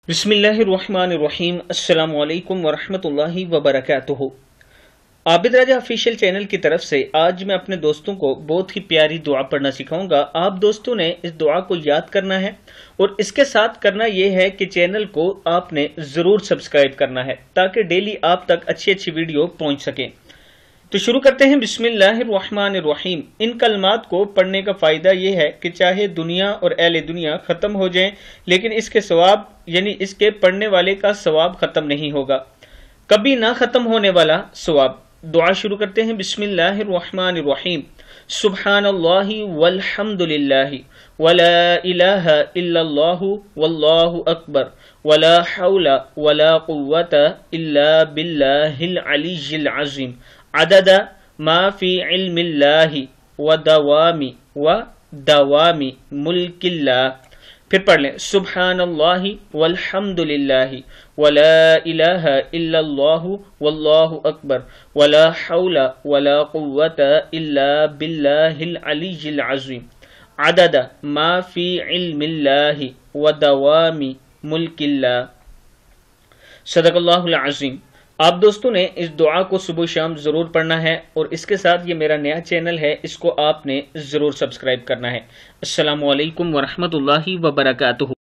بسم اللہ الرحمن الرحیم۔ السلام علیکم ورحمۃ اللہ وبرکاتہ۔ عابد راجہ آفیشیل چینل کی طرف سے آج میں اپنے دوستوں کو بہت ہی پیاری دعا پڑھنا سکھاؤں گا۔ آپ دوستوں نے اس دعا کو یاد کرنا ہے اور اس کے ساتھ کرنا یہ ہے کہ چینل کو آپ نے ضرور سبسکرائب کرنا ہے تاکہ ڈیلی آپ تک اچھی ویڈیو پہنچ سکیں۔ تو شروع کرتے ہیں۔ بسم اللہ الرحمن الرحیم۔ ان کلمات کو پڑھنے کا فائدہ یہ ہے کہ چاہے دنیا اور اہل دنیا ختم ہو جائیں لیکن اس کے ثواب یعنی اس کے پڑھنے والے کا ثواب ختم نہیں ہوگا، کبھی نہ ختم ہونے والا ثواب۔ دعا شروع کرتے ہیں۔ بسم اللہ الرحمن الرحیم۔ سبحان اللہ والحمد للہ ولا الہ الا اللہ واللہ اکبر ولا حول ولا قوة الا باللہ العلی العظیم عدد ما فی علم اللہ ودوام ملک اللہ۔ پھر پڑھ لیں۔ سبحان اللہ والحمد للہ ولا الہ الا اللہ واللہ اکبر ولا حول ولا قوة الا باللہ العلی العظیم عدد ما فی علم اللہ ودوام ملک اللہ۔ صدق اللہ العظیم۔ آپ دوستوں نے اس دعا کو صبح و شام ضرور پڑھنا ہے اور اس کے ساتھ یہ میرا نیا چینل ہے، اس کو آپ نے ضرور سبسکرائب کرنا ہے۔ السلام علیکم ورحمۃ اللہ وبرکاتہ۔